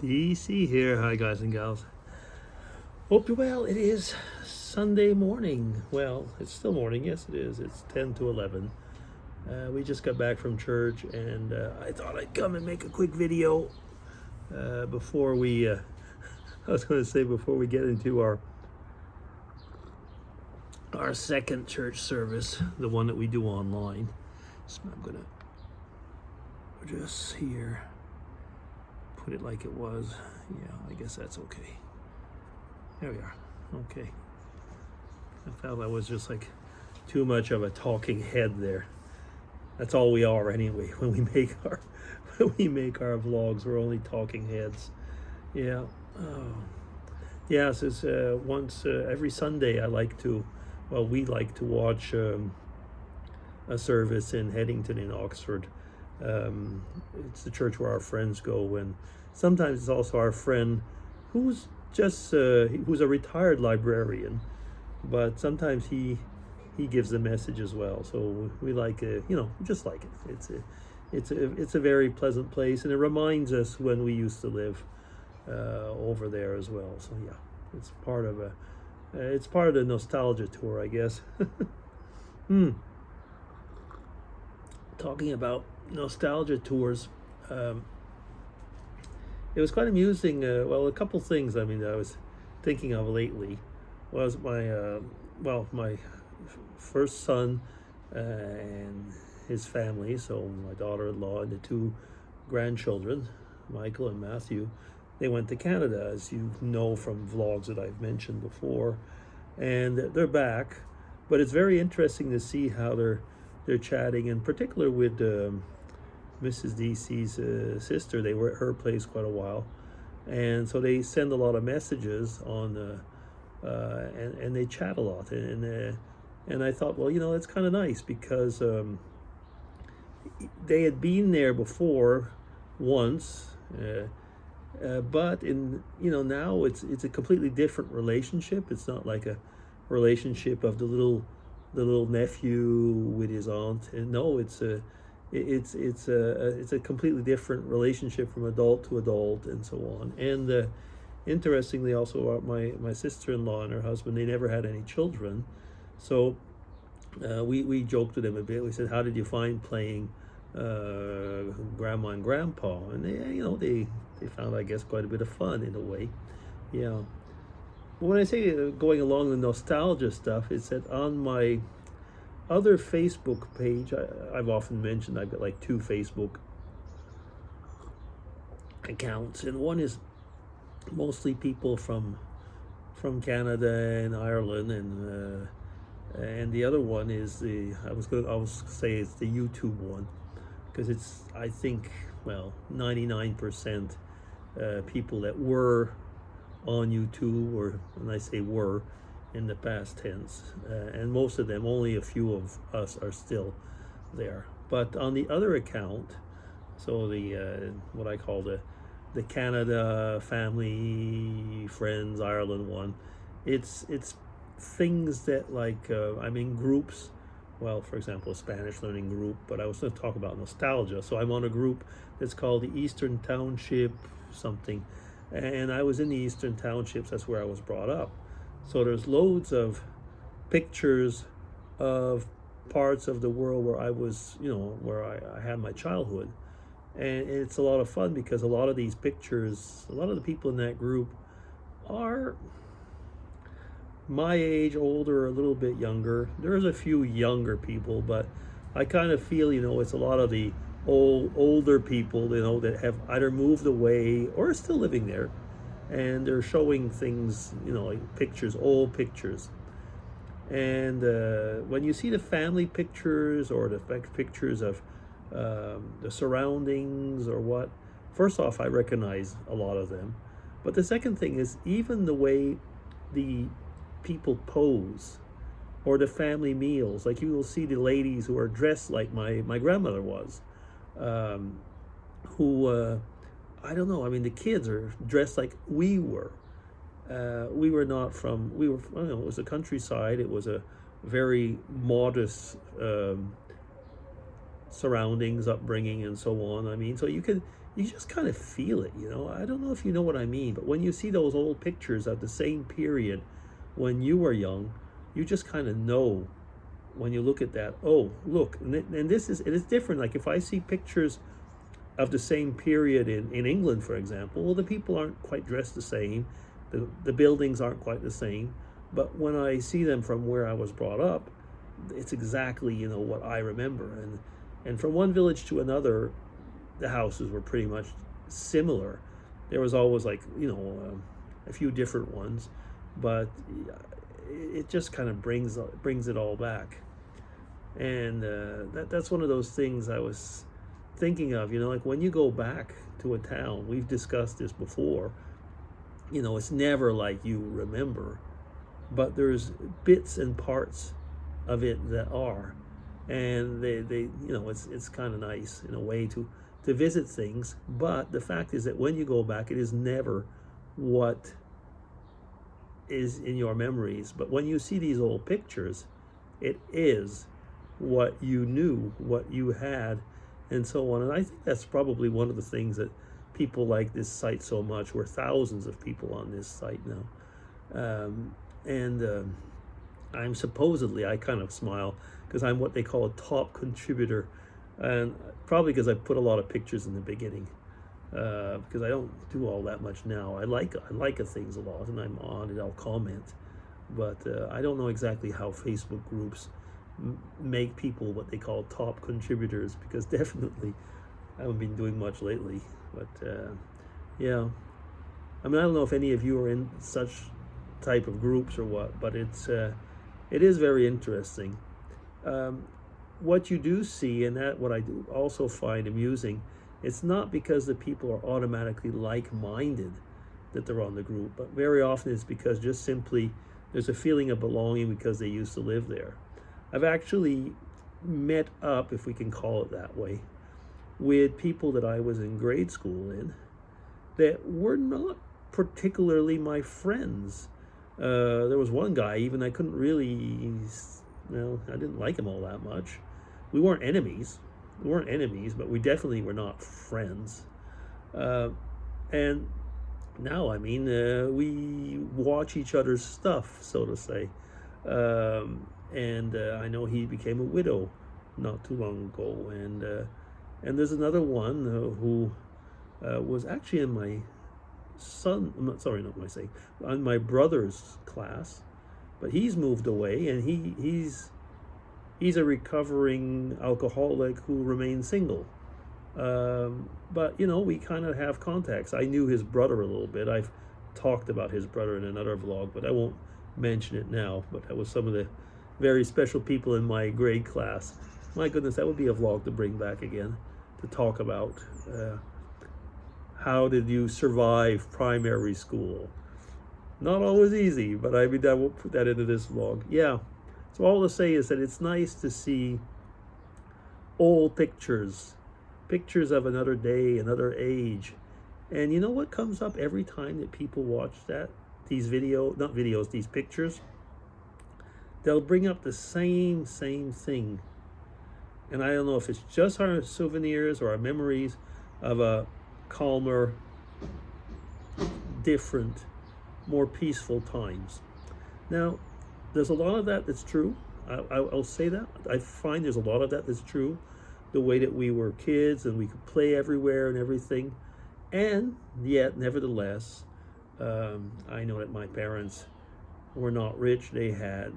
DC here. Hi, guys and gals. Hope you're well. It is Sunday morning. Well, it's still morning. Yes, it is. It's 10 to 11. We just got back from church, and I thought I'd come and make a quick video before we, I was going to say, before we get into our second church service, the one that we do online. So I'm going to just here put it like it was. Yeah, I guess that's okay. There we are. Okay. I felt I was just like too much of a talking head there. That's all we are anyway. When we make our vlogs, we're only talking heads. Yeah. Oh. Yeah. So it's, once every Sunday, we like to watch a service in Headington in Oxford. It's the church where our friends go, and sometimes it's also our friend who's who's a retired librarian, but sometimes he gives the message as well. So we like just like it. It's a very pleasant place, and it reminds us when we used to live over there as well. So yeah, it's part of the nostalgia tour, I guess. Talking about nostalgia tours, it was quite amusing. A couple things. I mean, I was thinking of lately was my first son and his family. So my daughter-in-law and the two grandchildren, Michael and Matthew, they went to Canada, as you know from vlogs that I've mentioned before, and they're back. But it's very interesting to see how they're chatting, in particular with Mrs. DC's sister. They were at her place quite a while, and so they send a lot of messages on, and they chat a lot, and I thought, well, it's kind of nice because they had been there before once, but now it's a completely different relationship. It's not like a relationship of the little nephew with his aunt, and no, it's a completely different relationship from adult to adult and so on. And interestingly, also my sister-in-law and her husband, they never had any children, so we joked with them a bit. We said, how did you find playing grandma and grandpa? And they found, I guess, quite a bit of fun in a way. Yeah. But when I say going along the nostalgia stuff, it's that on my other Facebook page, I've often mentioned I've got like two Facebook accounts, and one is mostly people from Canada and Ireland, and the other one is I was say it's the YouTube one, because it's, I think, 99% people that were on YouTube, or when I say were, in the past tense, and most of them, only a few of us are still there. But on the other account, so the what I call the Canada family friends Ireland one, it's things that, like, I'm in groups. Well, for example, a Spanish learning group, but I was going to talk about nostalgia. So I'm on a group that's called the Eastern Township something, and I was in the Eastern Townships. That's where I was brought up. So there's loads of pictures of parts of the world where I was, where I had my childhood. And it's a lot of fun because a lot of these pictures, a lot of the people in that group are my age, older, a little bit younger. There's a few younger people, but I kind of feel, it's a lot of the older people, that have either moved away or are still living there. And they're showing things, like pictures, old pictures. And when you see the family pictures or the pictures of the surroundings or what, first off, I recognize a lot of them. But the second thing is even the way the people pose, or the family meals. Like, you will see the ladies who are dressed like my grandmother was, who I don't know. I mean, the kids are dressed like we were. We were not from. We were. I don't know. It was a countryside. It was a very modest surroundings, upbringing, and so on. I mean, so you you just kind of feel it, you know. I don't know if you know what I mean, but when you see those old pictures of the same period when you were young, you just kind of know when you look at that, oh, look, and this is, it is different. Like if I see pictures of the same period in England, for example, well, the people aren't quite dressed the same, the buildings aren't quite the same, but when I see them from where I was brought up, it's exactly, you know, what I remember. And from one village to another, the houses were pretty much similar. There was always like, you know, a few different ones, but it just kind of brings it all back. And that's one of those things I was thinking of, you know, like when you go back to a town, we've discussed this before, you know, it's never like you remember, but there's bits and parts of it that are, and they you know, it's kind of nice in a way to visit things. But the fact is that when you go back, it is never what is in your memories, but when you see these old pictures, it is what you knew, what you had, and so on. And I think that's probably one of the things that people like this site so much. We're thousands of people on this site now, and I'm supposedly, I kind of smile because I'm what they call a top contributor, and probably because I put a lot of pictures in the beginning, because I don't do all that much now. I like things a lot, and I'm on it, I'll comment, but I don't know exactly how Facebook groups make people what they call top contributors, because definitely I haven't been doing much lately. But yeah, I mean, I don't know if any of you are in such type of groups or what, but it is very interesting. What you do see, and that what I do also find amusing, it's not because the people are automatically like-minded that they're on the group, but very often it's because just simply there's a feeling of belonging because they used to live there. I've actually met up, if we can call it that way, with people that I was in grade school in that were not particularly my friends. There was one guy, even I couldn't really, well, I didn't like him all that much. We weren't enemies, but we definitely were not friends. And now, I mean, we watch each other's stuff, so to say. And I know he became a widow not too long ago. And there's another one who was actually in my on my brother's class, but he's moved away, and he's a recovering alcoholic who remains single. But you know, we kind of have contacts. I knew his brother a little bit. I've talked about his brother in another vlog, but I won't mention it now. But that was some of the very special people in my grade class. My goodness, that would be a vlog to bring back again, to talk about how did you survive primary school. Not always easy, but I mean, I won't put that into this vlog. Yeah, so all to say is that it's nice to see old pictures of another day, another age. And you know what comes up every time that people watch these pictures? They'll bring up the same thing. And I don't know if it's just our souvenirs or our memories of a calmer, different, more peaceful times. Now, there's a lot of that that's true. I'll say that. I find there's a lot of that that's true. The way that we were kids and we could play everywhere and everything. And yet, nevertheless, I know that my parents were not rich. They had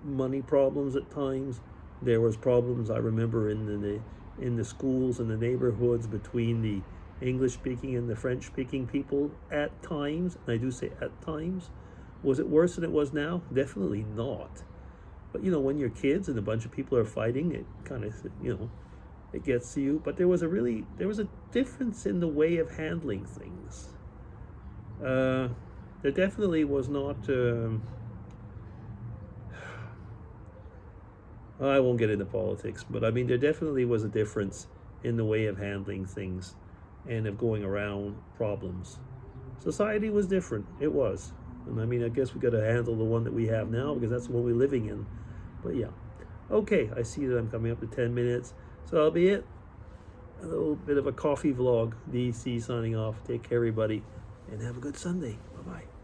money problems at times. There was problems, I remember, in the schools and the neighborhoods between the English-speaking and the French-speaking people at times. And I do say at times. Was it worse than it was now? Definitely not. But you know, when you're kids and a bunch of people are fighting, it kind of, you know, it gets to you. But there was a difference in the way of handling things. There definitely was not. I won't get into politics, but I mean, there definitely was a difference in the way of handling things and of going around problems. Society was different. It was. And I mean, I guess we got to handle the one that we have now because that's the one we're living in. But yeah. Okay, I see that I'm coming up to 10 minutes. So that'll be it. a little bit of a coffee vlog. DC signing off. Take care, everybody, and have a good Sunday. Bye-bye.